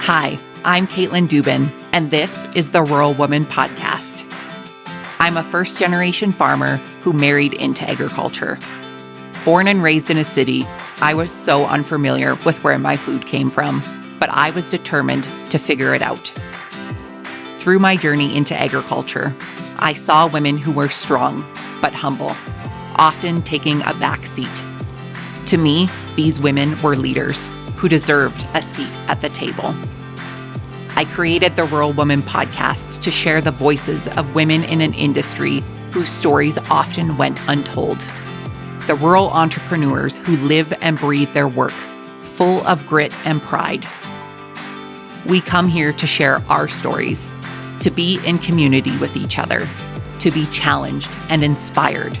Hi, I'm Caitlin Dubin, and this is the Rural Woman Podcast. I'm a first-generation farmer who married into agriculture. Born and raised in a city, I was so unfamiliar with where my food came from, but I was determined to figure it out. Through my journey into agriculture, I saw women who were strong but humble, often taking a back seat. To me, these women were leaders who deserved a seat at the table. I created the Rural Woman Podcast to share the voices of women in an industry whose stories often went untold. The rural entrepreneurs who live and breathe their work, full of grit and pride. We come here to share our stories, to be in community with each other, to be challenged and inspired,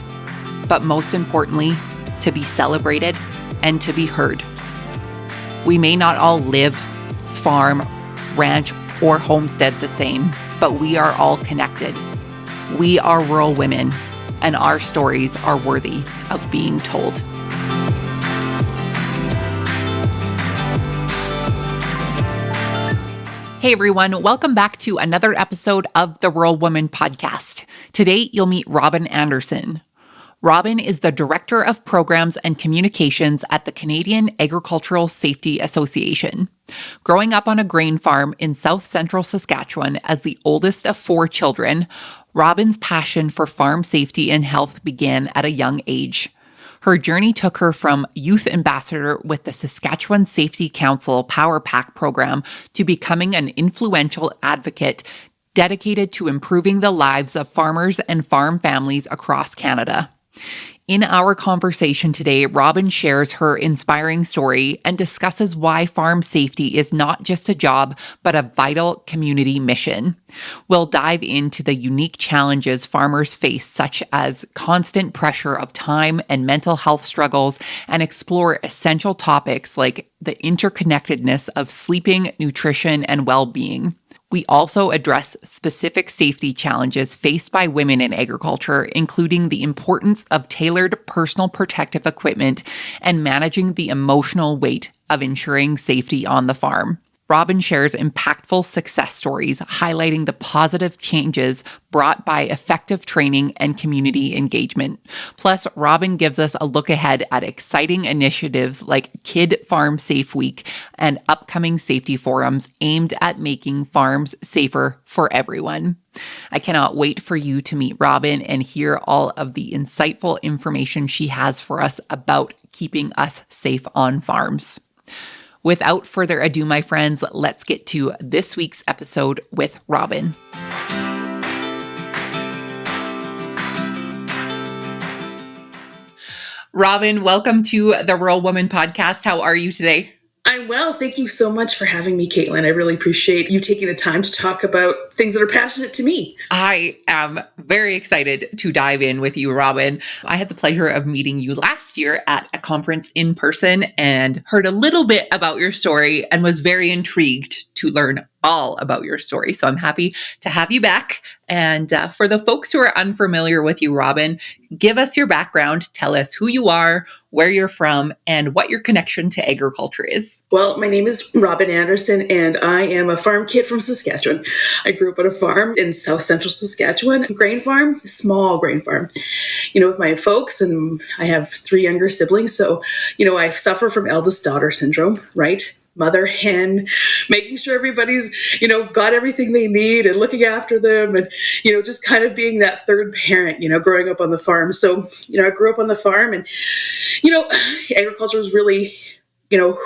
but most importantly, to be celebrated and to be heard. We may not all live, farm, ranch, or homestead the same, but we are all connected. We are rural women, and our stories are worthy of being told. Hey everyone, welcome back to another episode of the Rural Woman Podcast. Today you'll meet Robin Anderson. Robin is the Director of Programs and Communications at the Canadian Agricultural Safety Association. Growing up on a grain farm in south central Saskatchewan as the oldest of 4 children, Robin's passion for farm safety and health began at a young age. Her journey took her from youth ambassador with the Saskatchewan Safety Council Power Pack program to becoming an influential advocate dedicated to improving the lives of farmers and farm families across Canada. In our conversation today, Robin shares her inspiring story and discusses why farm safety is not just a job, but a vital community mission. We'll dive into the unique challenges farmers face, such as constant pressure of time and mental health struggles, and explore essential topics like the interconnectedness of sleeping, nutrition, and well-being. We also address specific safety challenges faced by women in agriculture, including the importance of tailored personal protective equipment and managing the emotional weight of ensuring safety on the farm. Robin shares impactful success stories highlighting the positive changes brought by effective training and community engagement. Plus, Robin gives us a look ahead at exciting initiatives like Kid Farm Safe Week and upcoming safety forums aimed at making farms safer for everyone. I cannot wait for you to meet Robin and hear all of the insightful information she has for us about keeping us safe on farms. Without further ado, my friends, let's get to this week's episode with Robin. Robin, welcome to the Rural Woman Podcast. How are you today? I'm well. Thank you so much for having me, Caitlin. I really appreciate you taking the time to talk about things that are passionate to me. I am very excited to dive in with you, Robin. I had the pleasure of meeting you last year at a conference in person and heard a little bit about your story and was very intrigued to learn all about your story. So I'm happy to have you back. And for the folks who are unfamiliar with you, Robin, give us your background. Tell us who you are, where you're from, and what your connection to agriculture is. Well, my name is Robin Anderson, and I am a farm kid from Saskatchewan. I grew up on a farm in south central Saskatchewan, grain farm, small grain farm, with my folks, and I have 3 younger siblings. So, I suffer from eldest daughter syndrome, right? Mother hen, making sure everybody's, got everything they need and looking after them and, just kind of being that third parent, growing up on the farm. So, I grew up on the farm and, agriculture was really,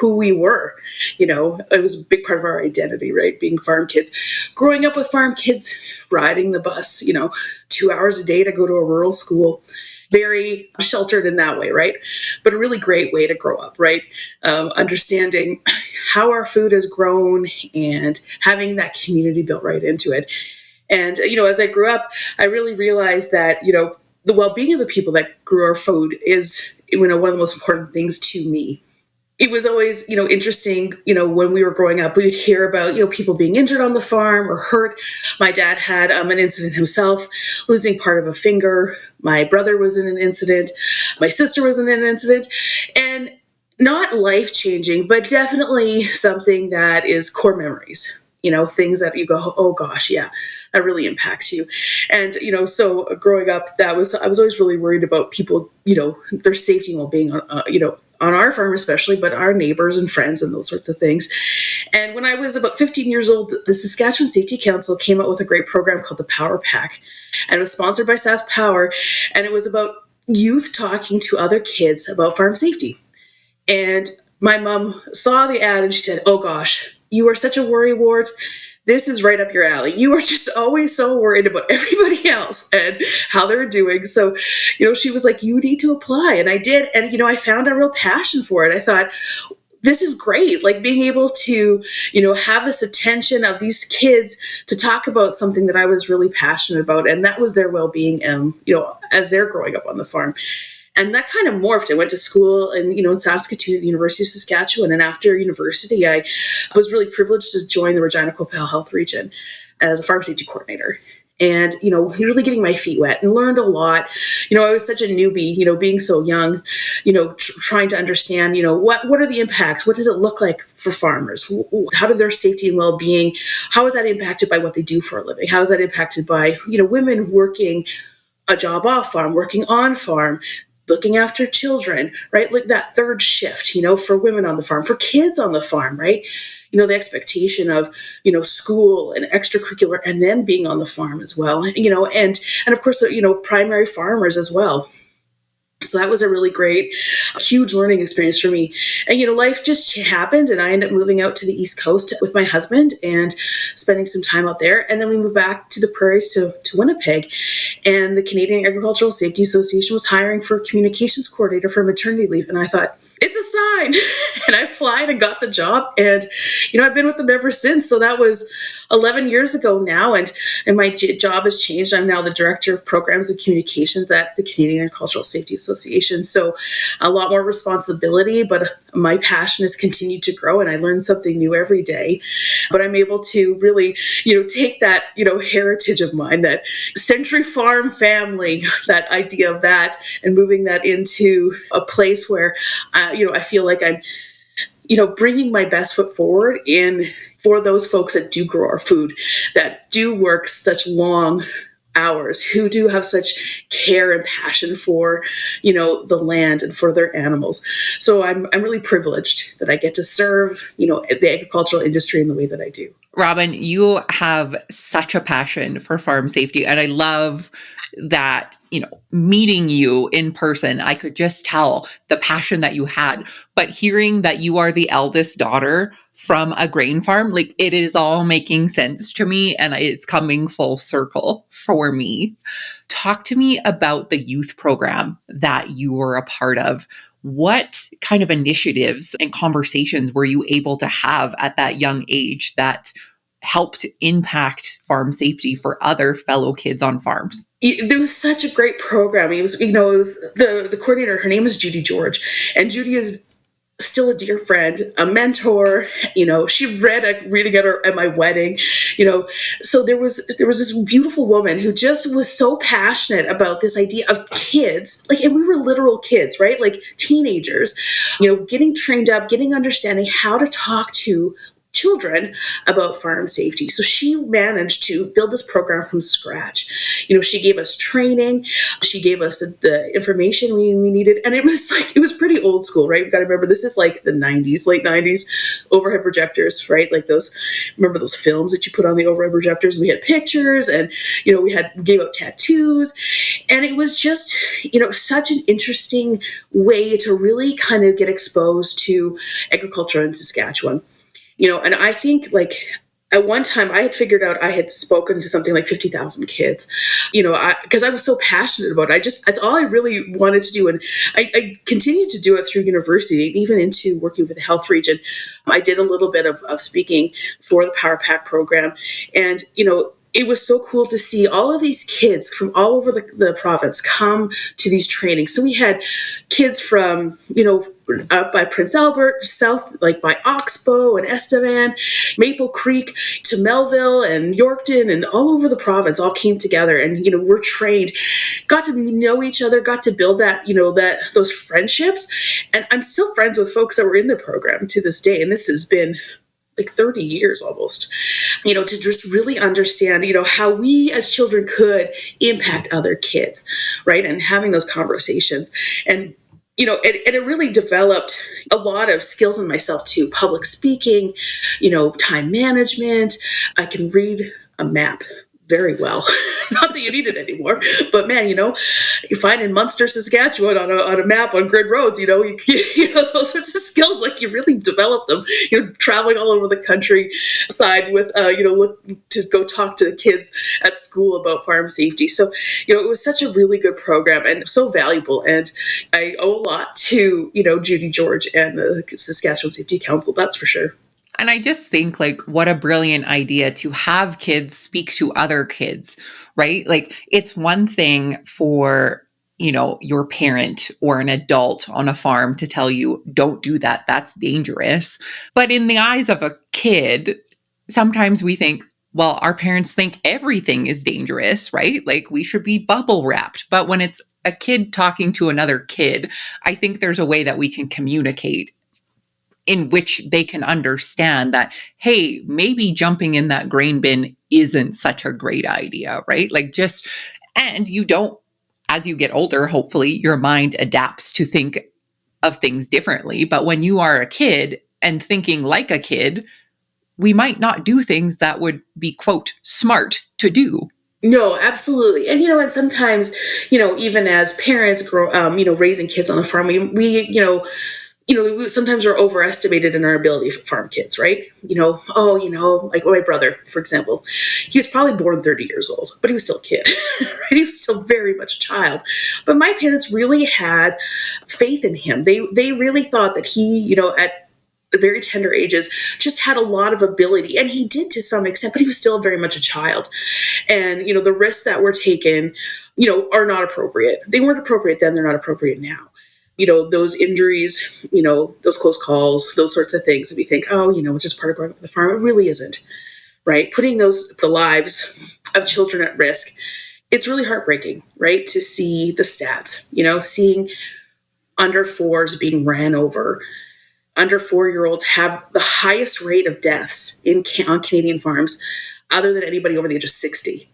who we were. It was a big part of our identity, right? Being farm kids. Growing up with farm kids, riding the bus, 2 hours a day to go to a rural school. Very sheltered in that way, right? But a really great way to grow up, right? Understanding how our food has grown and having that community built right into it. And, as I grew up, I really realized that, the well-being of the people that grew our food is, one of the most important things to me. It was always, interesting, when we were growing up, we would hear about, people being injured on the farm or hurt. My dad had an incident himself, losing part of a finger. My brother was in an incident. My sister was in an incident. And not life-changing, but definitely something that is core memories. Things that you go, oh gosh, yeah, that really impacts you. And, so growing up, I was always really worried about people, their safety and well-being, on our farm especially, but our neighbors and friends and those sorts of things. And when I was about 15 years old, the Saskatchewan Safety Council came out with a great program called the Power Pack. And it was sponsored by Sask Power. And it was about youth talking to other kids about farm safety. And my mom saw the ad and she said, oh gosh, you are such a worrywart. This is right up your alley. You are just always so worried about everybody else and how they're doing. So, she was like, you need to apply. And I did. And, I found a real passion for it. I thought, this is great. Like being able to, have this attention of these kids to talk about something that I was really passionate about. And that was their well-being, as they're growing up on the farm. And that kind of morphed. I went to school in Saskatoon at the University of Saskatchewan. And after university, I was really privileged to join the Regina Coupal Health Region as a farm safety coordinator. And, really getting my feet wet and learned a lot. I was such a newbie, being so young, trying to understand, what are the impacts? What does it look like for farmers? How do their safety and well-being, how is that impacted by what they do for a living? How is that impacted by, women working a job off farm, working on farm, looking after children, right? Like that third shift, for women on the farm, for kids on the farm, right? The expectation of, school and extracurricular and then being on the farm as well, and of course, primary farmers as well. So that was a really great, huge learning experience for me. And, life just happened and I ended up moving out to the East Coast with my husband and spending some time out there. And then we moved back to the prairies to Winnipeg. And the Canadian Agricultural Safety Association was hiring for a communications coordinator for maternity leave. And I thought, it's a sign. And I applied and got the job. And, I've been with them ever since. So that was 11 years ago now. And my job has changed. I'm now the director of programs and communications at the Canadian Agricultural Safety Association. So a lot more responsibility, but my passion has continued to grow and I learn something new every day. But I'm able to really, take that, heritage of mine, that Century Farm family, that idea of that, and moving that into a place where, I feel like I'm, bringing my best foot forward in for those folks that do grow our food, that do work such long hours, who do have such care and passion for, the land and for their animals. So I'm really privileged that I get to serve, the agricultural industry in the way that I do. Robin, you have such a passion for farm safety. And I love that, meeting you in person, I could just tell the passion that you had. But hearing that you are the eldest daughter from a grain farm, like it is all making sense to me and it's coming full circle for me. Talk to me about the youth program that you were a part of. What kind of initiatives and conversations were you able to have at that young age that helped impact farm safety for other fellow kids on farms? There was such a great program. It was, the coordinator, her name is Judy George, and Judy is still a dear friend, a mentor. She read a reading at my wedding. So there was this beautiful woman who just was so passionate about this idea of kids, and we were literal kids, right? Like teenagers, getting trained up, getting understanding how to talk to children about farm safety. So she managed to build this program from scratch. She gave us training. She gave us the information we needed. And it was pretty old school, right? We've got to remember, this is like the 90s, late 90s, overhead projectors, right? Like remember those films that you put on the overhead projectors? We had pictures and, we gave out tattoos. And it was just, such an interesting way to really kind of get exposed to agriculture in Saskatchewan. And I think at one time I had figured out I had spoken to something like 50,000 kids, because I was so passionate about it. That's all I really wanted to do. And I continued to do it through university, even into working with the health region. I did a little bit of speaking for the Power Pack program. And, it was so cool to see all of these kids from all over the province come to these trainings. So we had kids from, up by Prince Albert, south, like by Oxbow and Estevan, Maple Creek to Melville and Yorkton, and all over the province all came together and, were trained, got to know each other, got to build those friendships. And I'm still friends with folks that were in the program to this day. And this has been like 30 years almost, to just really understand, how we as children could impact other kids, right? And having those conversations. And, it really developed a lot of skills in myself too. Public speaking, time management. I can read a map very well. Not that you need it anymore, but man, you find in Munster, Saskatchewan on a map on grid roads, those sorts of skills, like you really develop them, traveling all over the countryside with, to go talk to the kids at school about farm safety. So, it was such a really good program and so valuable. And I owe a lot to, Judy George and the Saskatchewan Safety Council, that's for sure. And I just think like what a brilliant idea to have kids speak to other kids, right? Like it's one thing for, your parent or an adult on a farm to tell you, don't do that. That's dangerous. But in the eyes of a kid, sometimes we think, well, our parents think everything is dangerous, right? Like we should be bubble wrapped. But when it's a kid talking to another kid, I think there's a way that we can communicate in which they can understand that, hey, maybe jumping in that grain bin isn't such a great idea, right? And you don't, as you get older, hopefully your mind adapts to think of things differently. But when you are a kid and thinking like a kid, we might not do things that would be, quote, smart to do. No, absolutely. And, and sometimes, even as parents grow, raising kids on the farm, we sometimes are overestimated in our ability for farm kids, right? Like my brother, for example, he was probably born 30 years old, but he was still a kid, right? He was still very much a child. But my parents really had faith in him. They really thought that he, at very tender ages, just had a lot of ability. And he did to some extent, but he was still very much a child. And, the risks that were taken, are not appropriate. They weren't appropriate then, they're not appropriate now. Those injuries, those close calls, those sorts of things. And we think, it's just part of growing up on the farm. It really isn't, right? Putting the lives of children at risk, it's really heartbreaking, right? To see the stats, seeing under fours being ran over. Under 4-year-olds have the highest rate of deaths on Canadian farms, other than anybody over the age of 60.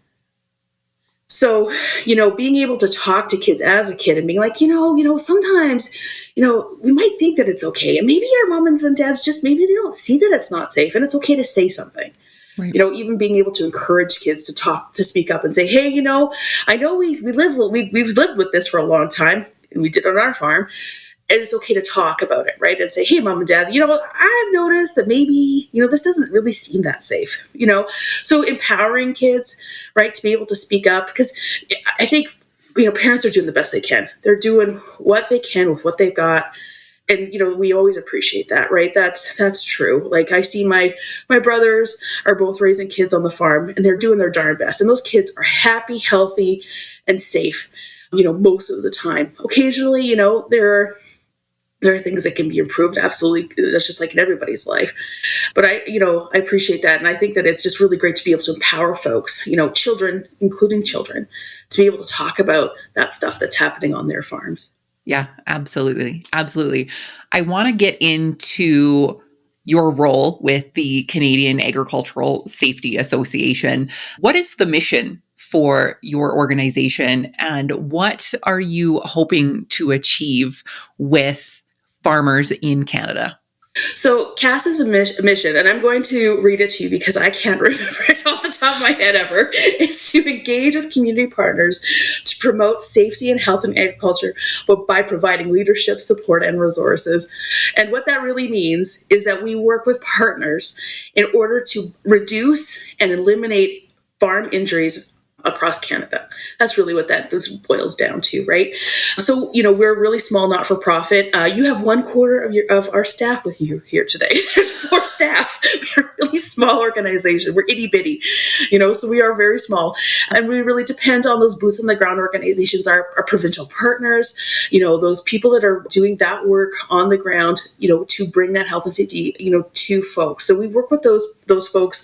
So, being able to talk to kids as a kid and being like, sometimes, we might think that it's okay. And maybe our moms and dads maybe they don't see that it's not safe and it's okay to say something. Right. Even being able to encourage kids to speak up and say, hey, I know we've lived with this for a long time and we did it on our farm. And it's okay to talk about it, right? And say, hey, mom and dad, I've noticed that maybe, this doesn't really seem that safe, So empowering kids, right, to be able to speak up, because I think, parents are doing the best they can. They're doing what they can with what they've got. And, we always appreciate that, right? That's true. Like I see my brothers are both raising kids on the farm and they're doing their darn best. And those kids are happy, healthy, and safe, most of the time. Occasionally, there are things that can be improved. Absolutely. That's just like in everybody's life. But I appreciate that. And I think that it's just really great to be able to empower folks, children, including children, to be able to talk about that stuff that's happening on their farms. Yeah, absolutely. Absolutely. I want to get into your role with the Canadian Agricultural Safety Association. What is the mission for your organization and what are you hoping to achieve with farmers in Canada? So CASA is a mission, and I'm going to read it to you because I can't remember it off the top of my head ever, is to engage with community partners to promote safety and health in agriculture, but by providing leadership, support, and resources. And what that really means is that we work with partners in order to reduce and eliminate farm injuries across Canada. That's really what that boils down to, right? So, we're a really small not-for-profit. You have 1/4 of our staff with you here today. There's 4 staff. We're a really small organization. We're itty bitty, so we are very small. And we really depend on those boots on the ground organizations, our provincial partners, those people that are doing that work on the ground, to bring that health and safety, to folks. So we work with those folks,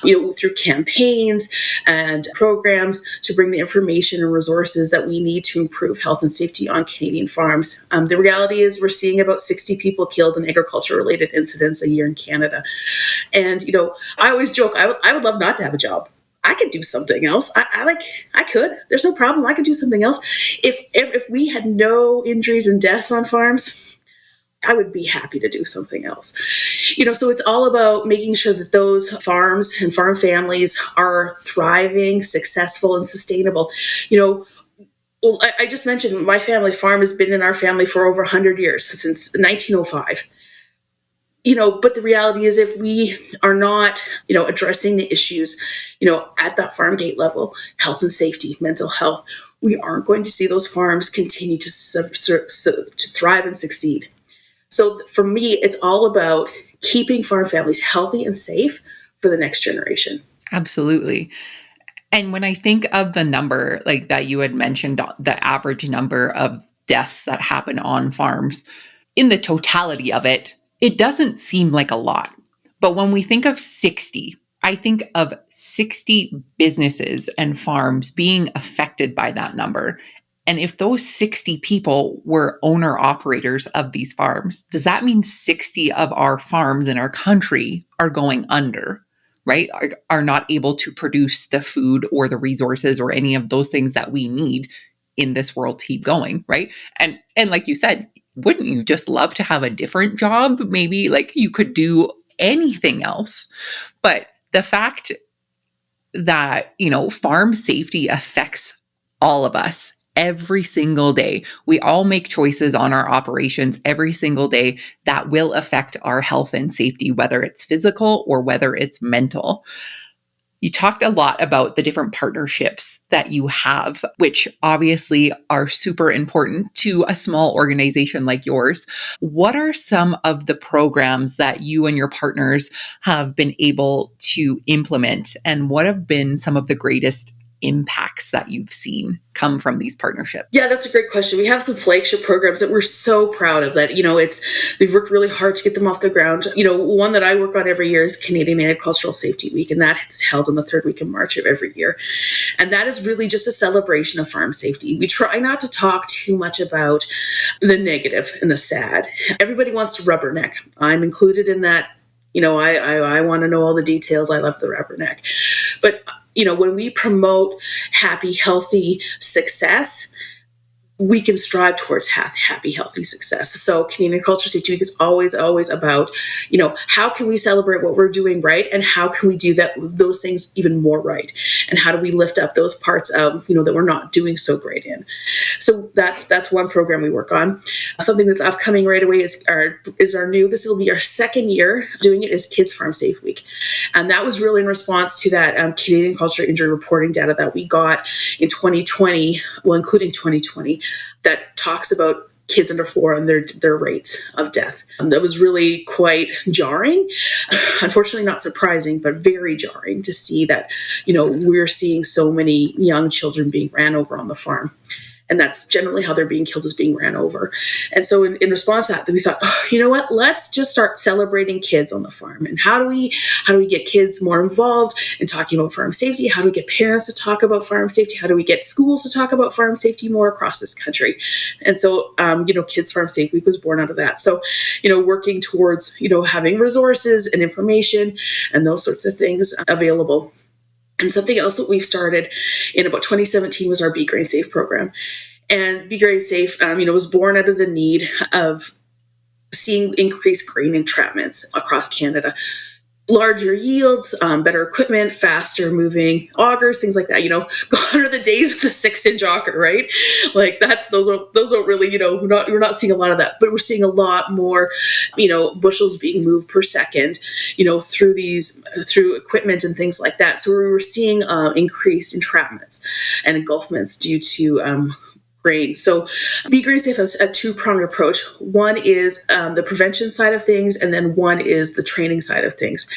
through campaigns and programs to bring the information and resources that we need to improve health and safety on Canadian farms. The reality is we're seeing about 60 people killed in agriculture-related incidents a year in Canada. And, I always joke, I would love not to have a job. I could do something else. I could. There's no problem. I could do something else. If we had no injuries and deaths on farms, I would be happy to do something else. So it's all about making sure that those farms and farm families are thriving, successful, and sustainable. Well, I just mentioned my family farm has been in our family for over 100 years, since 1905. But the reality is if we are not, addressing the issues, at that farm gate level, health and safety, mental health, we aren't going to see those farms continue to thrive and succeed. So for me, it's all about keeping farm families healthy and safe for the next generation. Absolutely. And when I think of the number, like that you had mentioned, the average number of deaths that happen on farms, in the totality of it, it doesn't seem like a lot. But when we think of 60, I think of 60 businesses and farms being affected by that number. And if those 60 people were owner operators of these farms, does that mean 60 of our farms in our country are going under, right? Are not able to produce the food or the resources or any of those things that we need in this world to keep going, right? And like you said, wouldn't you just love to have a different job? Maybe like you could do anything else. But the fact that, farm safety affects all of us every single day. We all make choices on our operations every single day that will affect our health and safety, whether it's physical or whether it's mental. You talked a lot about the different partnerships that you have, which obviously are super important to a small organization like yours. What are some of the programs that you and your partners have been able to implement, and what have been some of the greatest impacts that you've seen come from these partnerships? Yeah, that's a great question. We have some flagship programs that we're so proud of that, we've worked really hard to get them off the ground. One that I work on every year is Canadian Agricultural Safety Week, and that's held on the 3rd week of March of every year. And that is really just a celebration of farm safety. We try not to talk too much about the negative and the sad. Everybody wants to rubberneck. I'm included in that. I want to know all the details. I love the rubberneck. But when we promote happy, healthy success, we can strive towards happy, healthy success. So Canadian Agriculture Safety Week is always about, how can we celebrate what we're doing right, and how can we do those things even more right, and how do we lift up those parts of, that we're not doing so great in. So that's one program we work on. Something that's upcoming right away is our new. This will be our 2nd year doing it, is Kids Farm Safe Week, and that was really in response to that Canadian Culture Injury Reporting data that we got in 2020, well, including 2020. That talks about kids under 4 and their rates of death. That was really quite jarring. Unfortunately, not surprising, but very jarring to see that, we're seeing so many young children being ran over on the farm. And that's generally how they're being killed, is being ran over. And so in response to that, we thought, you know what, let's just start celebrating kids on the farm. And how do we get kids more involved in talking about farm safety? How do we get parents to talk about farm safety? How do we get schools to talk about farm safety more across this country? And so, Kids Farm Safe Week was born out of that. So, working towards, having resources and information and those sorts of things available. And something else that we've started in about 2017 was our Be Grain Safe program. And Be Grain Safe, was born out of the need of seeing increased grain entrapments across Canada. larger yields, better equipment, faster moving augers, things like that. Gone are the days of the 6-inch auger, right? Like that, those don't really, we're not seeing a lot of that, but we're seeing a lot more, bushels being moved per second, through equipment and things like that. So we were seeing increased entrapments and engulfments due to grain. So Be Grain Safe has a two-pronged approach. One is the prevention side of things, and then one is the training side of things.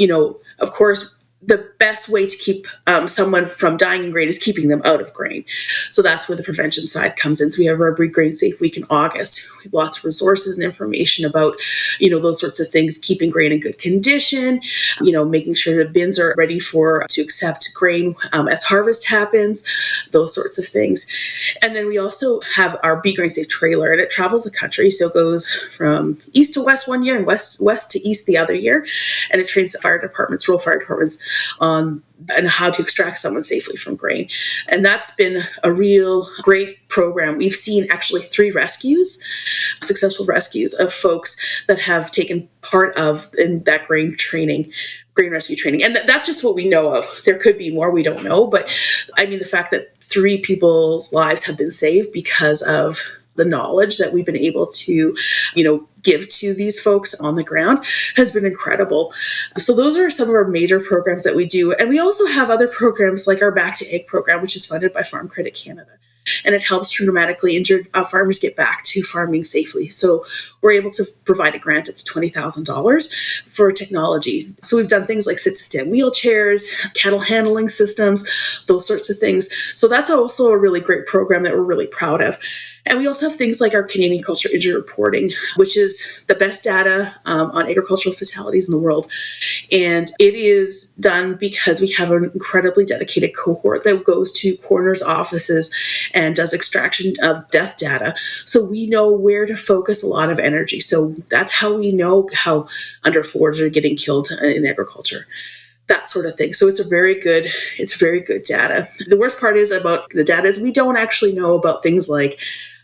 Of course, the best way to keep someone from dying in grain is keeping them out of grain. So that's where the prevention side comes in. So we have our Be Grain Safe Week in August. We have lots of resources and information about, those sorts of things, keeping grain in good condition, making sure the bins are ready to accept grain as harvest happens, those sorts of things. And then we also have our Be Grain Safe trailer, and it travels the country. So it goes from east to west one year and west to east the other year. And it trains rural fire departments on and how to extract someone safely from grain. And that's been a real great program. We've seen actually 3 successful rescues of folks that have taken part in that grain rescue training. And that's just what we know of. There could be more, we don't know. But I mean, the fact that 3 people's lives have been saved because of the knowledge that we've been able to, give to these folks on the ground has been incredible. So those are some of our major programs that we do. And we also have other programs like our Back to Egg program, which is funded by Farm Credit Canada. And it helps traumatically injured farmers get back to farming safely. So we're able to provide a grant up to $20,000 for technology. So we've done things like sit-to-stand wheelchairs, cattle handling systems, those sorts of things. So that's also a really great program that we're really proud of. And we also have things like our Canadian Culture Injury Reporting, which is the best data on agricultural fatalities in the world. And it is done because we have an incredibly dedicated cohort that goes to coroners' offices and does extraction of death data. So we know where to focus a lot of energy. So that's how we know how underforaged are getting killed in agriculture. That sort of thing. So it's very good data. The worst part is about the data is we don't actually know about things like,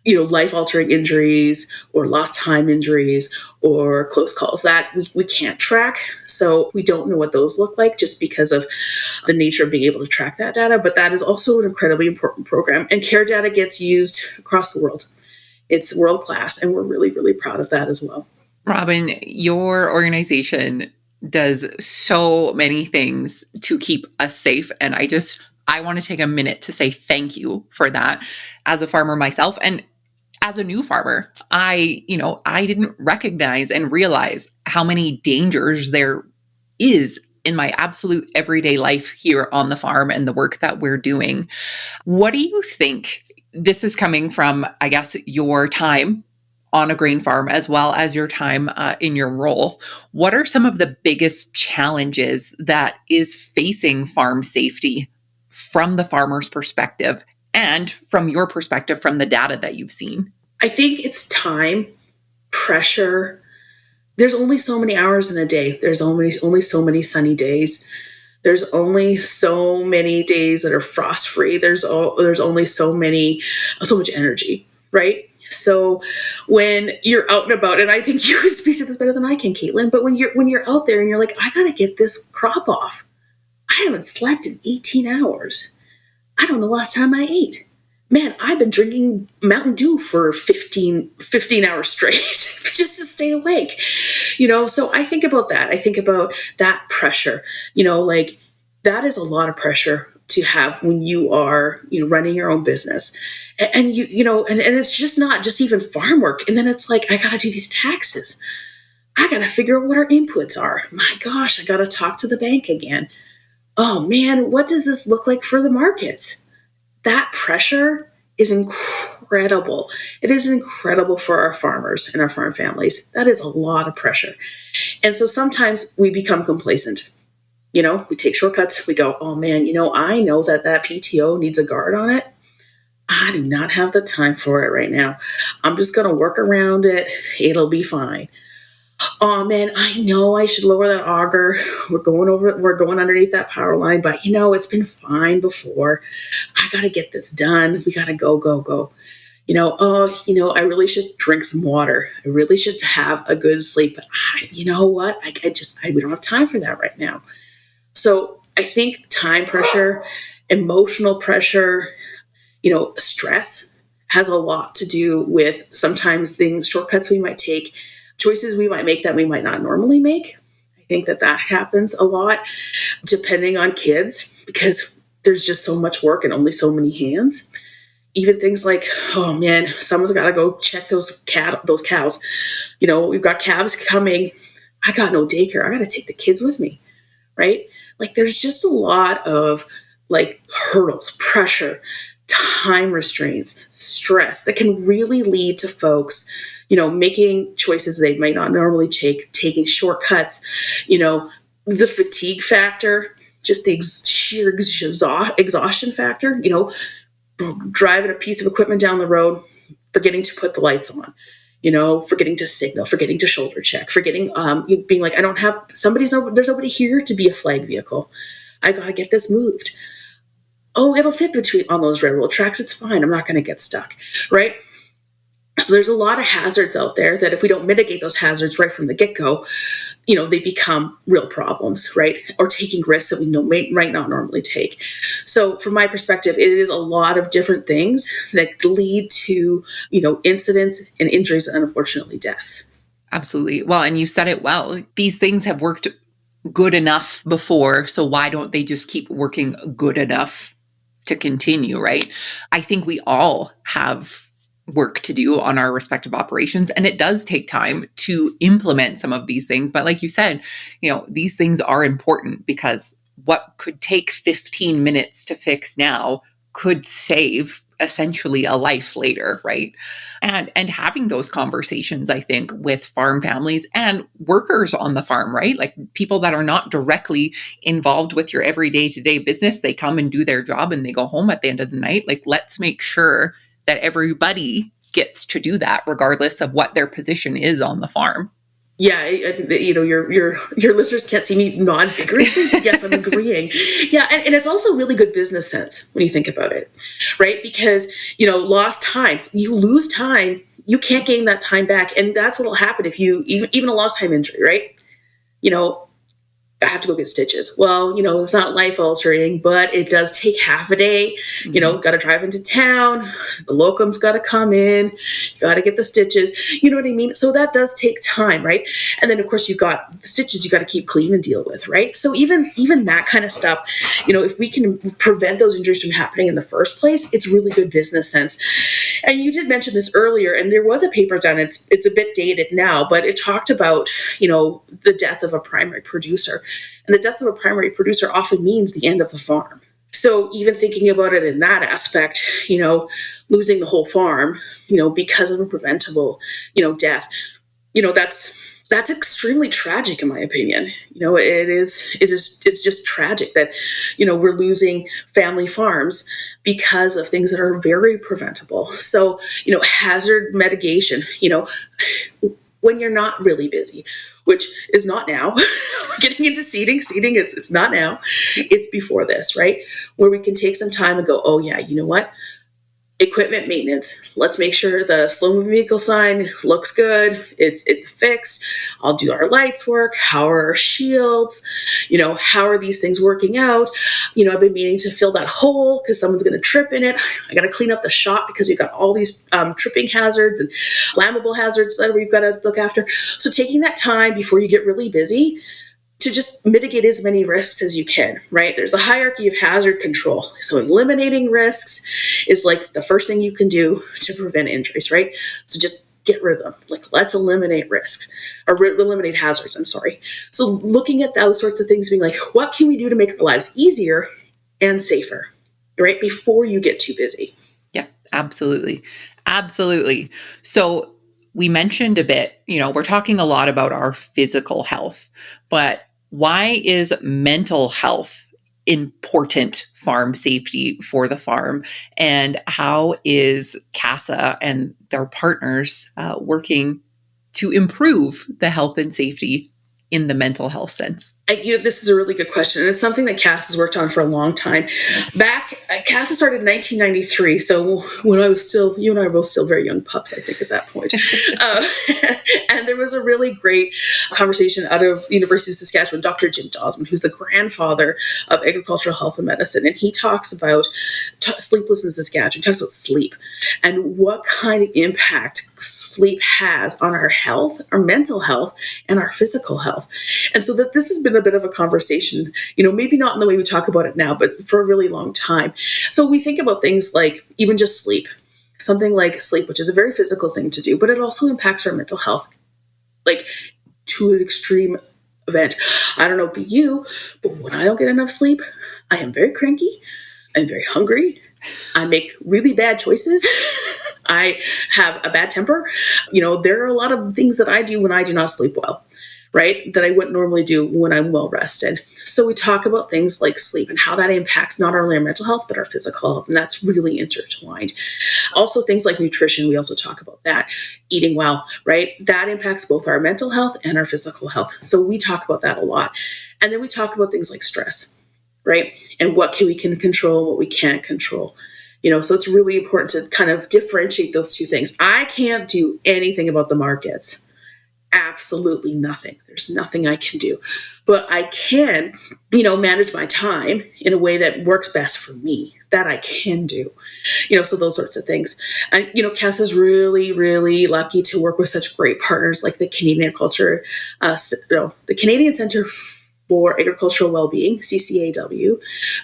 life-altering injuries or lost time injuries or close calls that we can't track. So we don't know what those look like just because of the nature of being able to track that data. But that is also an incredibly important program. And care data gets used across the world. It's world-class, and we're really, really proud of that as well. Robin, your organization does so many things to keep us safe. And I want to take a minute to say thank you for that. As a farmer myself, and as a new farmer, I didn't recognize and realize how many dangers there is in my absolute everyday life here on the farm and the work that we're doing. What do you think? This is coming from, I guess, your time on a grain farm as well as your time in your role. What are some of the biggest challenges that is facing farm safety from the farmer's perspective and from your perspective from the data that you've seen? I think it's time, pressure. There's only so many hours in a day. There's only so many sunny days. There's only so many days that are frost-free. There's only so much energy, right? So when you're out and about, and I think you can speak to this better than I can, Caitlin, but when you're out there and you're like, I gotta get this crop off. I haven't slept in 18 hours. I don't know the last time I ate. Man, I've been drinking Mountain Dew for 15 hours straight just to stay awake. So I think about that. I think about that pressure, that is a lot of pressure to have when you are, running your own business. And and it's just not just even farm work. And then it's like, I got to do these taxes. I got to figure out what our inputs are. My gosh, I got to talk to the bank again. Oh man, what does this look like for the markets? That pressure is incredible. It is incredible for our farmers and our farm families. That is a lot of pressure. And so sometimes we become complacent. We take shortcuts. We go, oh man, I know that PTO needs a guard on it. I do not have the time for it right now. I'm just going to work around it. It'll be fine. Oh man, I know I should lower that auger. We're going underneath that power line, but it's been fine before. I got to get this done. We got to go. I really should drink some water. I really should have a good sleep. But you know what? We don't have time for that right now. So I think time pressure, emotional pressure, stress has a lot to do with sometimes things, shortcuts we might take, choices we might make that we might not normally make. I think that happens a lot depending on kids because there's just so much work and only so many hands. Even things like, oh man, someone's got to go check those cows. We've got calves coming. I got no daycare. I got to take the kids with me, right? Like there's just a lot of like hurdles, pressure, time restraints, stress that can really lead to folks, making choices they might not normally take, taking shortcuts, the fatigue factor, just the sheer exhaustion factor, driving a piece of equipment down the road, forgetting to put the lights on, forgetting to signal, forgetting to shoulder check, forgetting, being like, there's nobody here to be a flag vehicle. I got to get this moved. Oh, it'll fit on those railroad tracks. It's fine. I'm not going to get stuck, right? So there's a lot of hazards out there that if we don't mitigate those hazards right from the get-go, they become real problems, right? Or taking risks that we might not normally take. So from my perspective, it is a lot of different things that lead to, incidents and injuries and unfortunately deaths. Absolutely. Well, and you said it well. These things have worked good enough before, so why don't they just keep working good enough to continue, right? I think we all have work to do on our respective operations, and it does take time to implement some of these things. But like you said, these things are important because what could take 15 minutes to fix now could save essentially a life later, right? And having those conversations, I think, with farm families and workers on the farm, right? Like people that are not directly involved with your everyday to-day business, they come and do their job and they go home at the end of the night. Like, let's make sure that everybody gets to do that regardless of what their position is on the farm. Yeah, your listeners can't see me nod vigorously. Yes, I'm agreeing. Yeah, and it's also really good business sense when you think about it, right? Because lost time, you lose time, you can't gain that time back, and that's what will happen if you even a lost time injury, right? I have to go get stitches. Well, it's not life altering, but it does take half a day. Got to drive into town. The locum's got to come in. You got to get the stitches. You know what I mean? So that does take time, right? And then of course you've got the stitches you got to keep clean and deal with, right? So even that kind of stuff, if we can prevent those injuries from happening in the first place, it's really good business sense. And you did mention this earlier, and there was a paper done. It's a bit dated now, but it talked about, the death of a primary producer. And the death of a primary producer often means the end of the farm. So even thinking about it in that aspect, losing the whole farm, because of a preventable, death, that's extremely tragic in my opinion. It's just tragic that, we're losing family farms because of things that are very preventable. So, hazard mitigation, when you're not really busy, which is not now. Getting into seeding, it's not now. It's before this, right? Where we can take some time and go, oh yeah, you know what? Equipment maintenance. Let's make sure the slow moving vehicle sign looks good. It's fixed. I'll do our lights work. How are our shields? How are these things working out? I've been meaning to fill that hole because someone's going to trip in it. I got to clean up the shop because we've got all these tripping hazards and flammable hazards that we've got to look after. So taking that time before you get really busy to just mitigate as many risks as you can, right? There's a hierarchy of hazard control. So eliminating risks is like the first thing you can do to prevent injuries, right? So just get rid of them. Like, let's eliminate risks or eliminate hazards. I'm sorry. So looking at those sorts of things, being like, what can we do to make our lives easier and safer, right? Before you get too busy. Yeah, absolutely. Absolutely. So we mentioned a bit, we're talking a lot about our physical health, but why is mental health important farm safety for the farm? And how is CASA and their partners working to improve the health and safety in the mental health sense? This is a really good question, and it's something that CASA has worked on for a long time. CASA started in 1993, so when you and I were both still very young pups, I think, at that point. uh, and there was a really great conversation out of the University of Saskatchewan, Dr. Jim Dosman, who's the grandfather of agricultural health and medicine, and he talks about sleepless in Saskatchewan. He talks about sleep and what kind of impact sleep has on our health, our mental health, and our physical health. And so that this has been a bit of a conversation, maybe not in the way we talk about it now, but for a really long time. So we think about things like even just sleep, something like sleep, which is a very physical thing to do, but it also impacts our mental health, like to an extreme event. I don't know about you, but when I don't get enough sleep, I am very cranky. I'm very hungry. I make really bad choices. I have a bad temper. There are a lot of things that I do when I do not sleep well, right? That I wouldn't normally do when I'm well rested. So we talk about things like sleep and how that impacts not only our mental health, but our physical health. And that's really intertwined. Also, things like nutrition, we also talk about that. Eating well, right? That impacts both our mental health and our physical health. So we talk about that a lot. And then we talk about things like stress, right? And what we can control, what we can't control. So it's really important to kind of differentiate those two things. I can't do anything about the markets. Absolutely nothing. There's nothing I can do. But I can, manage my time in a way that works best for me. That I can do. So those sorts of things. And, CASA is really, really lucky to work with such great partners like the Canadian the Canadian Centre for Agricultural Wellbeing, CCAW,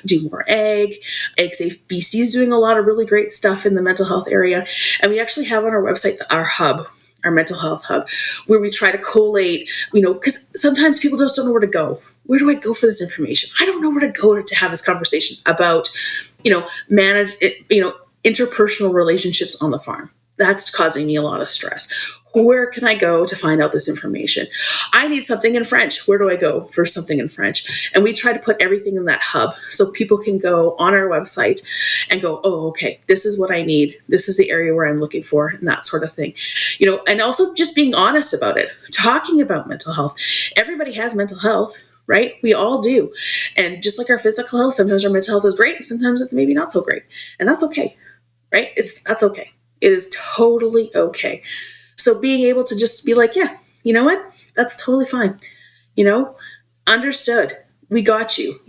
Do More Ag. Ag Safe BC is doing a lot of really great stuff in the mental health area. And we actually have on our website our hub, our mental health hub, where we try to collate, because sometimes people just don't know where to go. Where do I go for this information? I don't know where to go to have this conversation about, interpersonal relationships on the farm. That's causing me a lot of stress. Where can I go to find out this information? I need something in French. Where do I go for something in French? And we try to put everything in that hub so people can go on our website and go, oh, okay, this is what I need. This is the area where I'm looking for, and that sort of thing. And also just being honest about it, talking about mental health. Everybody has mental health, right? We all do. And just like our physical health, sometimes our mental health is great. Sometimes it's maybe not so great. And that's okay, right? That's okay. It is totally okay. So being able to just be like, yeah, you know what? That's totally fine. Understood. We got you,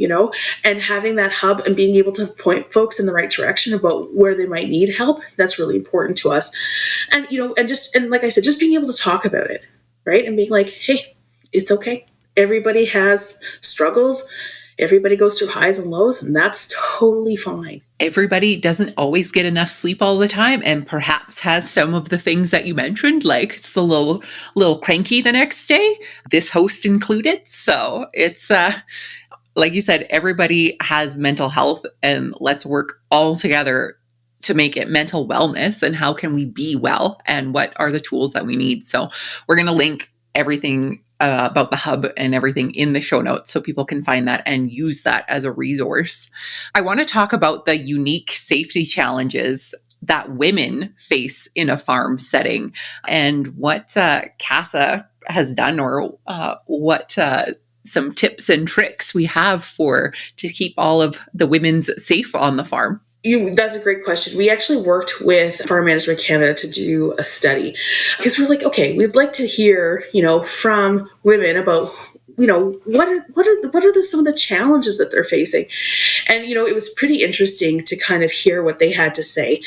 and having that hub and being able to point folks in the right direction about where they might need help. That's really important to us. And, and like I said, just being able to talk about it, right? And being like, hey, it's okay. Everybody has struggles. Everybody goes through highs and lows, and that's totally fine. Everybody doesn't always get enough sleep all the time, and perhaps has some of the things that you mentioned, like it's a little cranky the next day, this host included. So it's like you said, everybody has mental health, and let's work all together to make it mental wellness. And how can we be well, and what are the tools that we need? So we're going to link everything about the hub and everything in the show notes so people can find that and use that as a resource. I want to talk about the unique safety challenges that women face in a farm setting and what CASA has done, or what some tips and tricks we have to keep all of the women's safe on the farm. That's a great question. We actually worked with Farm Management Canada to do a study because we're like, okay, we'd like to hear, from women about, what are some of the challenges that they're facing. And, it was pretty interesting to kind of hear what they had to say.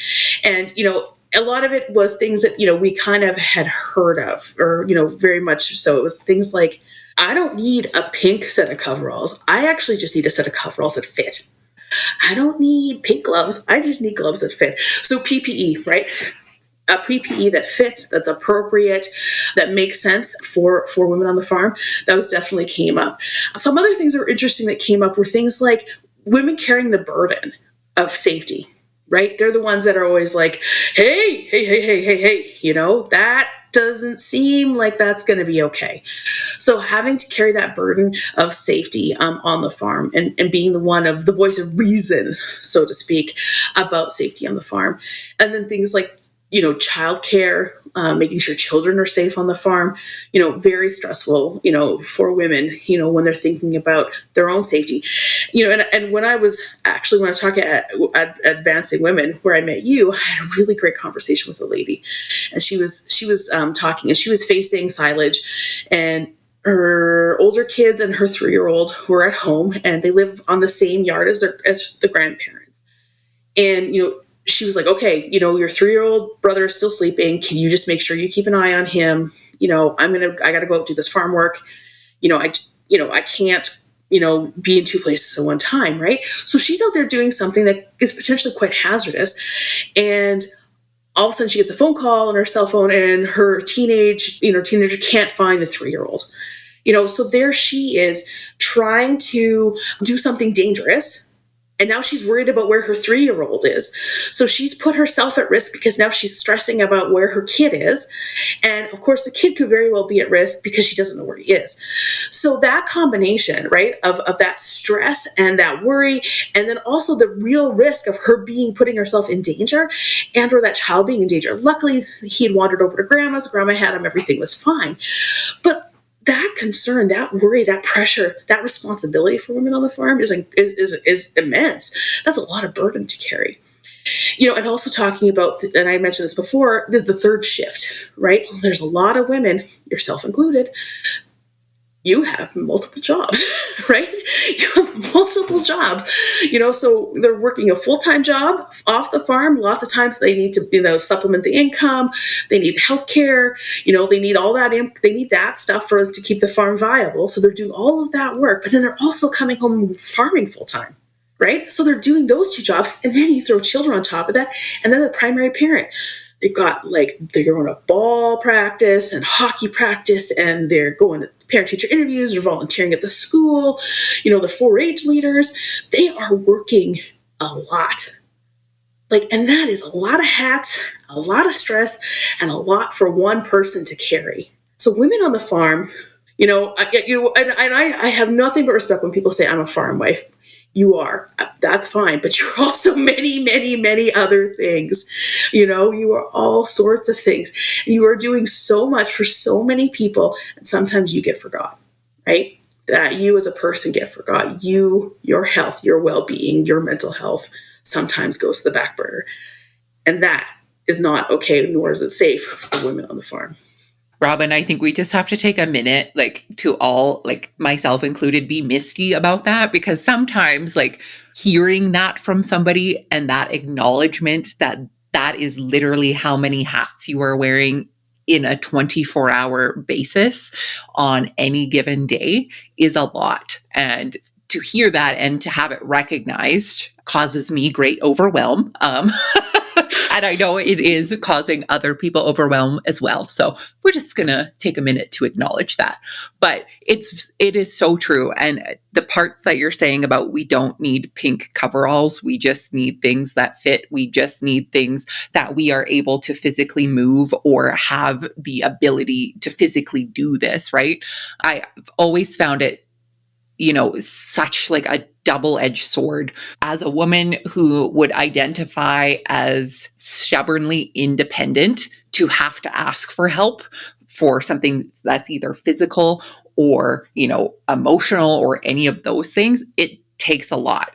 And, a lot of it was things that, we kind of had heard of, or, very much so. It was things like, I don't need a pink set of coveralls. I actually just need a set of coveralls that fit. I don't need pink gloves. I just need gloves that fit. So PPE, right? A PPE that fits, that's appropriate, that makes sense for women on the farm. That was definitely came up. Some other things that were interesting that came up were things like women carrying the burden of safety, right? They're the ones that are always like, hey, that doesn't seem like that's going to be okay. So having to carry that burden of safety on the farm and being the voice of reason, so to speak, about safety on the farm. And then things like childcare, making sure children are safe on the farm, very stressful, for women, when they're thinking about their own safety. And when I talk at Advancing Women, where I met you, I had a really great conversation with a lady, and she was talking, and she was facing silage, and her older kids and her 3-year-old were at home, and they live on the same yard as the grandparents. And, she was like, okay, your 3-year-old brother is still sleeping. Can you just make sure you keep an eye on him? I got to go out do this farm work. I can't, be in two places at one time. Right. So she's out there doing something that is potentially quite hazardous. And all of a sudden she gets a phone call on her cell phone, and her teenager can't find the 3-year-old. So there she is trying to do something dangerous. And now she's worried about where her 3-year-old is. So she's put herself at risk because now she's stressing about where her kid is. And of course, the kid could very well be at risk because she doesn't know where he is. So that combination, right, of that stress and that worry, and then also the real risk of her putting herself in danger, and or that child being in danger. Luckily, he had wandered over to grandma's. Grandma had him. Everything was fine. But that concern, that worry, that pressure, that responsibility for women on the farm is immense. That's a lot of burden to carry. And also talking about, and I mentioned this before, the third shift, right? There's a lot of women, yourself included, you have multiple jobs, right? You have multiple jobs, so they're working a full-time job off the farm. Lots of times they need to, supplement the income. They need healthcare, they need all that. They need that stuff to keep the farm viable. So they're doing all of that work, but then they're also coming home and farming full-time, right? So they're doing those two jobs, and then you throw children on top of that, and then the primary parent. They've got they're going to ball practice and hockey practice, and they're going to parent-teacher interviews, they're volunteering at the school, the 4-H leaders. They are working a lot. And that is a lot of hats, a lot of stress, and a lot for one person to carry. So women on the farm, I have nothing but respect when people say I'm a farm wife. You are. That's fine. But you're also many, many, many other things. You are all sorts of things. And you are doing so much for so many people. And sometimes you get forgotten, right? That you as a person get forgotten. Your health, your well-being, your mental health sometimes goes to the back burner. And that is not okay, nor is it safe for women on the farm. Robin, I think we just have to take a minute, to all, myself included, be misty about that, because sometimes, hearing that from somebody and that acknowledgement that is literally how many hats you are wearing in a 24-hour basis on any given day is a lot. And to hear that and to have it recognized causes me great overwhelm. And I know it is causing other people overwhelm as well. So we're just going to take a minute to acknowledge that. But it is so true. And the parts that you're saying about we don't need pink coveralls, we just need things that fit. We just need things that we are able to physically move or have the ability to physically do this, right? I've always found it, such a double-edged sword as a woman who would identify as stubbornly independent to have to ask for help for something that's either physical or, emotional or any of those things. It takes a lot.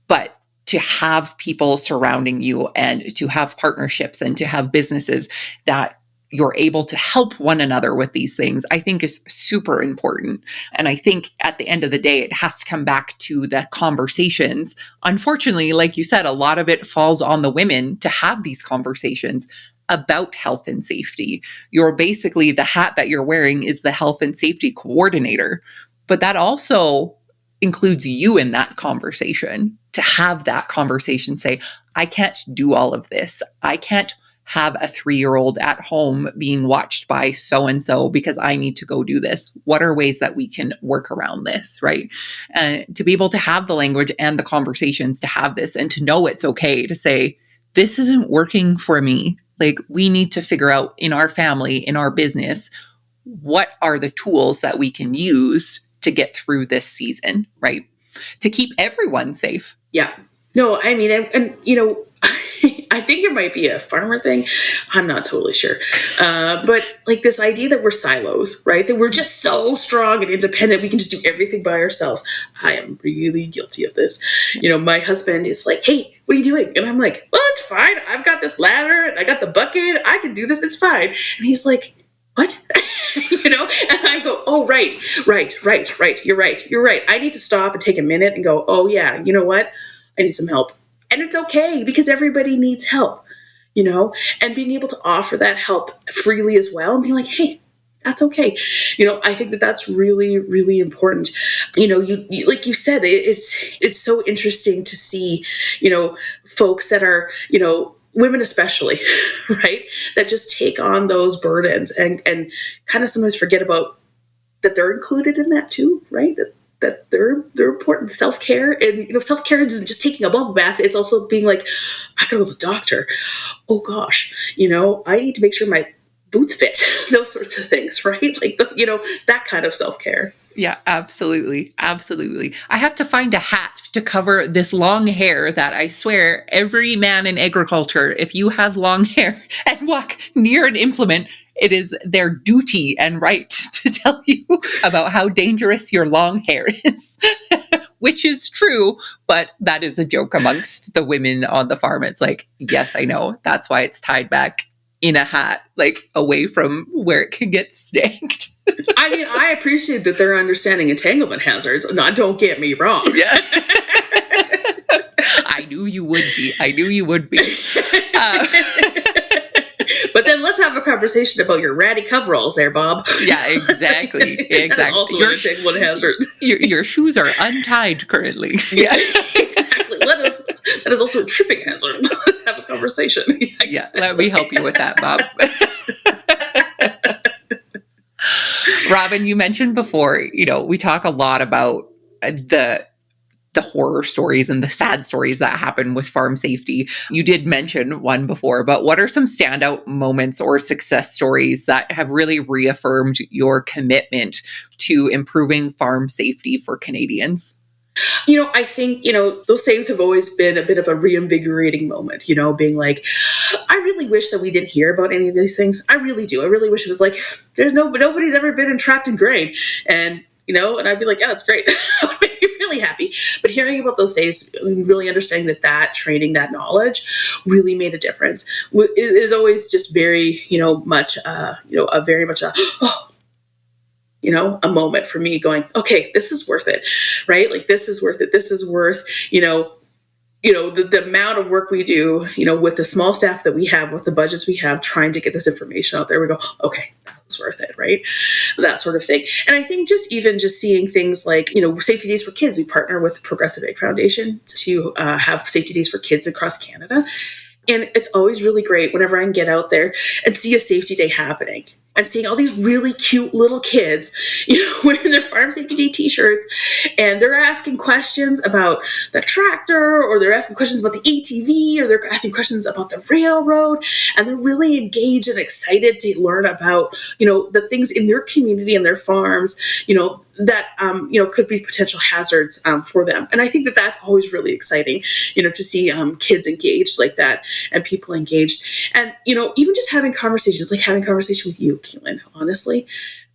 But to have people surrounding you and to have partnerships and to have businesses that you're able to help one another with these things, I think is super important. And I think at the end of the day, it has to come back to the conversations. Unfortunately, like you said, a lot of it falls on the women to have these conversations about health and safety. You're basically, the hat that you're wearing is the health and safety coordinator, but that also includes you in that conversation, to have that conversation, say, I can't do all of this. I can't have a 3-year-old at home being watched by so-and-so because I need to go do this. What are ways that we can work around this, right? And to be able to have the language and the conversations to have this, and to know it's okay to say, this isn't working for me. We need to figure out in our family, in our business, what are the tools that we can use to get through this season, right? To keep everyone safe. Yeah. No, I mean, and I think it might be a farmer thing. I'm not totally sure. But like this idea that we're silos, right? That we're just so strong and independent. We can just do everything by ourselves. I am really guilty of this. My husband is like, hey, what are you doing? And I'm like, well, it's fine. I've got this ladder and I got the bucket. I can do this. It's fine. And he's like, what? And I go, oh, right. You're right. I need to stop and take a minute and go, oh yeah, you know what? I need some help. And it's okay because everybody needs help, and being able to offer that help freely as well and be like, hey, that's okay. I think that that's really, really important. You like you said, it's so interesting to see, folks that are, women especially, right, that just take on those burdens and kind of sometimes forget about that they're included in that too, right? That they're important. Self-care, and self-care isn't just taking a bubble bath. It's also being like, I gotta go to the doctor. Oh gosh, I need to make sure my boots fit. Those sorts of things, right? Like that kind of self-care. Yeah, absolutely. Absolutely. I have to find a hat to cover this long hair that I swear every man in agriculture, if you have long hair and walk near an implement, it is their duty and right to tell you about how dangerous your long hair is, which is true, but that is a joke amongst the women on the farm. It's like, yes, I know. That's why it's tied back in a hat, like away from where it can get snagged. I mean, I appreciate that they're understanding entanglement hazards. No, don't get me wrong. Yeah. I knew you would be. But then let's have a conversation about your ratty coveralls there, Bob. Yeah, exactly. That's also an entanglement hazard. Your shoes are untied currently. Yeah, exactly. That is also a tripping hazard. Let's have a conversation. Yeah, let me help you with that, Bob. Robin, you mentioned before, we talk a lot about the horror stories and the sad stories that happen with farm safety. You did mention one before, but what are some standout moments or success stories that have really reaffirmed your commitment to improving farm safety for Canadians? I think, those things have always been a bit of a reinvigorating moment, being like, I really wish that we didn't hear about any of these things. I really do. I really wish it was like, nobody's ever been entrapped in grain. And, and I'd be like, yeah, that's great. I would make you really happy. But hearing about those days, really understanding that training, that knowledge really made a difference. Is always just very, much, a moment for me going, okay, this is worth it, right? Like, this is worth it. This is worth, the amount of work we do, with the small staff that we have, with the budgets we have, trying to get this information out there. We go, okay, that's worth it, right? That sort of thing. And I think just seeing things like, safety days for kids. We partner with Progressive Egg Foundation to have safety days for kids across Canada. And it's always really great whenever I can get out there and see a safety day happening. And seeing all these really cute little kids, wearing their Farm Safety Day t-shirts, and they're asking questions about the tractor, or they're asking questions about the ATV, or they're asking questions about the railroad, and they're really engaged and excited to learn about, the things in their community and their farms, that, could be potential hazards for them. And I think that that's always really exciting, to see kids engaged like that and people engaged. And, even just having conversations, like having a conversation with you, Keelan, honestly,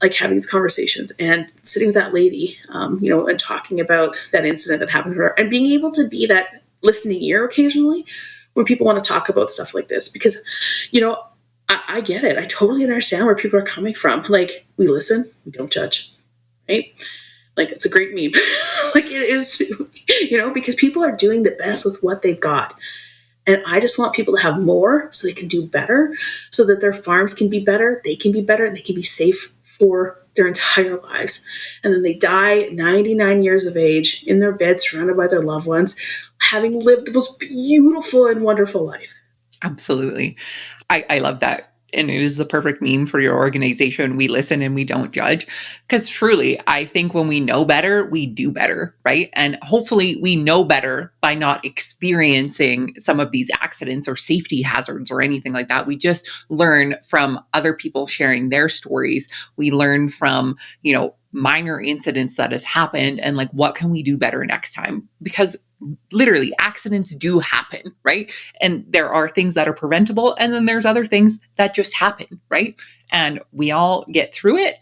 like having these conversations and sitting with that lady, and talking about that incident that happened to her, and being able to be that listening ear occasionally when people want to talk about stuff like this. Because, I get it. I totally understand where people are coming from. Like, we listen, we don't judge. Right? Like, it's a great meme. Like, it is, because people are doing the best with what they've got. And I just want people to have more so they can do better, so that their farms can be better, they can be better, and they can be safe for their entire lives. And then they die 99 years of age in their bed, surrounded by their loved ones, having lived the most beautiful and wonderful life. Absolutely. I love that. And it is the perfect meme for your organization. We listen and we don't judge. Because truly, I think when we know better, we do better, right? And hopefully we know better by not experiencing some of these accidents or safety hazards or anything like that. We just learn from other people sharing their stories. We learn from, minor incidents that have happened and like, what can we do better next time? Because literally accidents do happen, right? And there are things that are preventable. And then there's other things that just happen, right? And we all get through it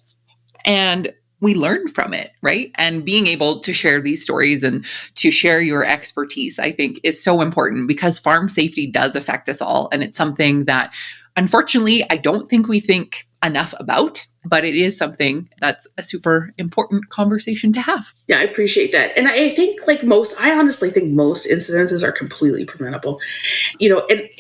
and we learn from it, right? And being able to share these stories and to share your expertise, I think is so important because farm safety does affect us all. And it's something that, unfortunately, I don't think we think enough about, but it is something that's a super important conversation to have. Yeah, I appreciate that. And I think I honestly think most incidences are completely preventable, and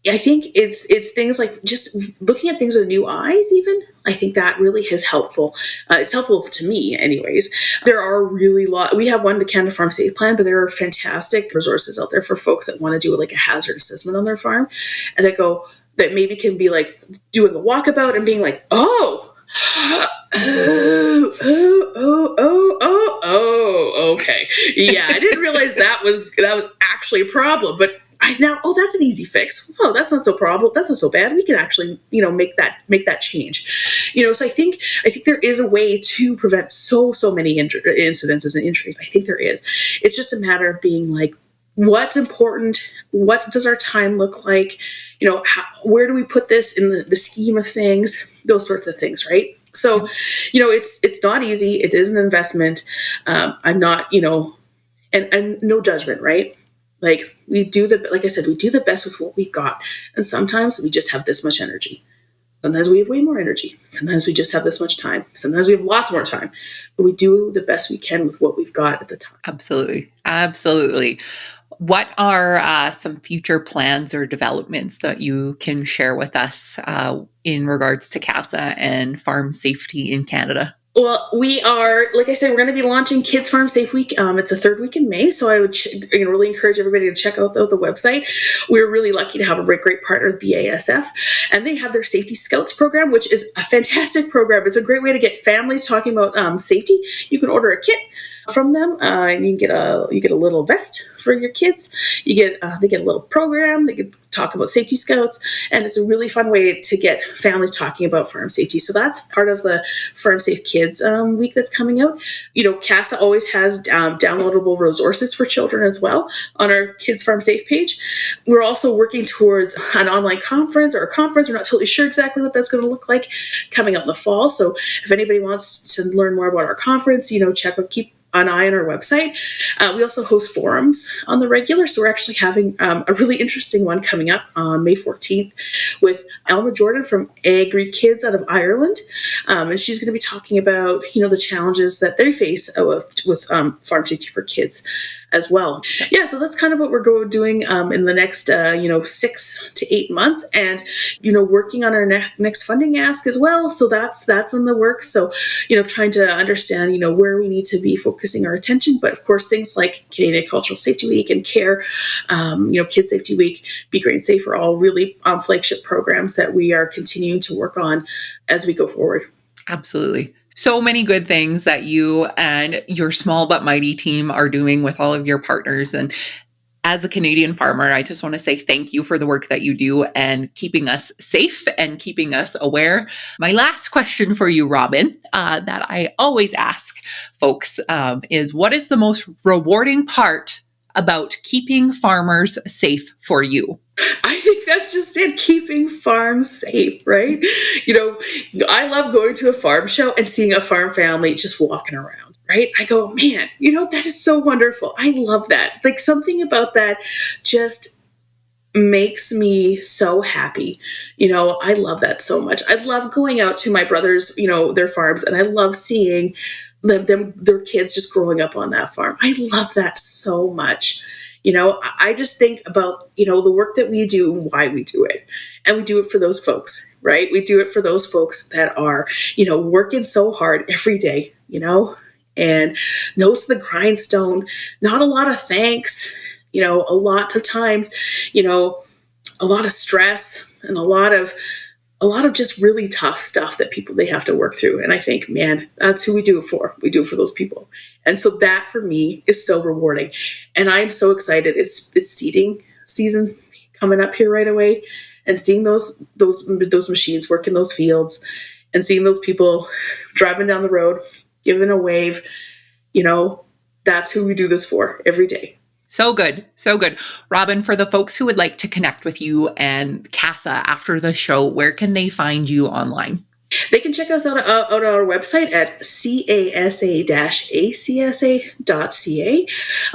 I think it's things like just looking at things with new eyes, even. I think that really is helpful. It's helpful to me anyways. There are we have the Canada Farm Safe Plan, but there are fantastic resources out there for folks that want to do like a hazard assessment on their farm and that maybe can be like doing a walkabout and being like, okay. Yeah, I didn't realize that was actually a problem, but that's an easy fix. Oh, that's not so problem. That's not so bad. We can actually, make that change. So I think there is a way to prevent so many incidences and injuries. I think there is. It's just a matter of being like, what's important? What does our time look like? Where do we put this in the scheme of things? Those sorts of things, right? So, it's not easy. It is an investment. I'm not, and no judgment, right? Like like I said, we do the best with what we've got. And sometimes we just have this much energy. Sometimes we have way more energy. Sometimes we just have this much time. Sometimes we have lots more time. But we do the best we can with what we've got at the time. Absolutely. Absolutely. What are some future plans or developments that you can share with us in regards to CASA and farm safety in Canada? Well, we are, like I said, we're going to be launching Kids Farm Safe Week. It's the third week in May, so I would really encourage everybody to check out the website. We're really lucky to have a great partner with BASF, and they have their Safety Scouts program, which is a fantastic program. It's a great way to get families talking about safety. You can order a kit from them, and you get a little vest for your kids. They get a little program. They can talk about Safety Scouts, and it's a really fun way to get families talking about farm safety. So that's part of the Farm Safe Kids week that's coming out. CASA always has downloadable resources for children as well on our Kids Farm Safe page. We're also working towards an online conference or a conference. We're not totally sure exactly what that's going to look like coming out in the fall. So if anybody wants to learn more about our conference, keep an eye on our website. We also host forums on the regular. So we're actually having a really interesting one coming up on May 14th with Elma Jordan from Agri Kids out of Ireland. And she's going to be talking about, the challenges that they face with farm safety for kids as well. Yeah, so that's kind of what we're doing in the next, 6 to 8 months, and working on our next funding ask as well. So that's in the works. So trying to understand where we need to be focusing our attention. But of course, things like Canadian Cultural Safety Week and CARE, Kids Safety Week, Be Great and Safe are all really flagship programs that we are continuing to work on as we go forward. Absolutely. So many good things that you and your small but mighty team are doing with all of your partners. And as a Canadian farmer, I just want to say thank you for the work that you do and keeping us safe and keeping us aware. My last question for you, Robin, that I always ask folks is, what is the most rewarding part about keeping farmers safe for you? I think that's just it, keeping farms safe, right? I love going to a farm show and seeing a farm family just walking around, right? I go, man, that is so wonderful. I love that. Like, something about that just makes me so happy. I love that so much. I love going out to my brothers, their farms, and I love seeing their kids just growing up on that farm. I love that so much. I just think about, the work that we do and why we do it. And we do it for those folks, right? We do it for those folks that are, working so hard every day, and nose to the grindstone, not a lot of thanks, a lot of times, a lot of stress and a lot of just really tough stuff that they have to work through. And I think, man, that's who we do it for. We do it for those people. And so that for me is so rewarding. And I'm so excited. It's seeding season's coming up here right away, and seeing those machines work in those fields and seeing those people driving down the road, giving a wave, that's who we do this for every day. So good. So good. Robin, for the folks who would like to connect with you and CASA after the show, where can they find you online? They can check us out on our website at casa-acsa.ca.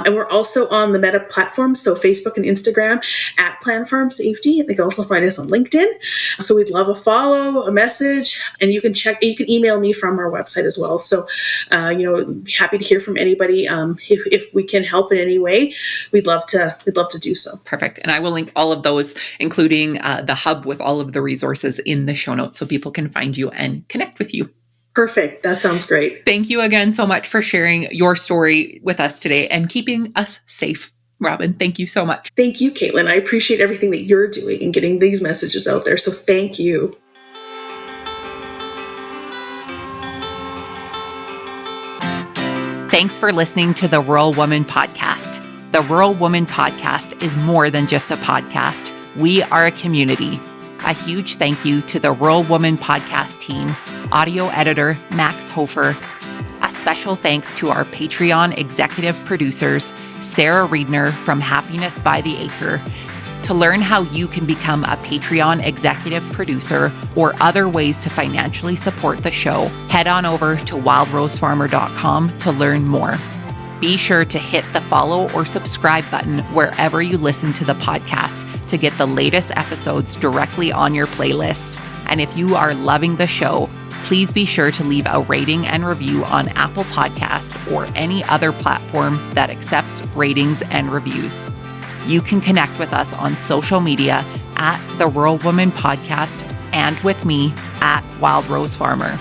And we're also on the Meta platforms, so Facebook and Instagram at Plan Farm Safety. They can also find us on LinkedIn. So we'd love a follow, a message, and you can email me from our website as well. So, happy to hear from anybody. If we can help in any way, we'd love to do so. Perfect. And I will link all of those, including the hub with all of the resources in the show notes so people can find you and connect with you. Perfect. That sounds great. Thank you again so much for sharing your story with us today and keeping us safe. Robin, thank you so much. Thank you, Caitlin. I appreciate everything that you're doing and getting these messages out there. So thank you. Thanks for listening to the Rural Woman Podcast. The Rural Woman Podcast is more than just a podcast. We are a community. A huge thank you to the Rural Woman Podcast team, audio editor Max Hofer. A special thanks to our Patreon executive producers, Sarah Riedner from Happiness by the Acre. To learn how you can become a Patreon executive producer or other ways to financially support the show, head on over to wildrosefarmer.com to learn more. Be sure to hit the follow or subscribe button wherever you listen to the podcast to get the latest episodes directly on your playlist. And if you are loving the show, please be sure to leave a rating and review on Apple Podcasts or any other platform that accepts ratings and reviews. You can connect with us on social media at the Rural Woman Podcast and with me at Wild Rose Farmer.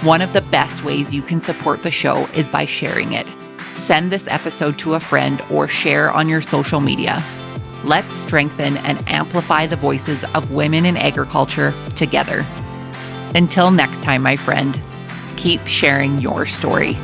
One of the best ways you can support the show is by sharing it. Send this episode to a friend or share on your social media. Let's strengthen and amplify the voices of women in agriculture together. Until next time, my friend, keep sharing your story.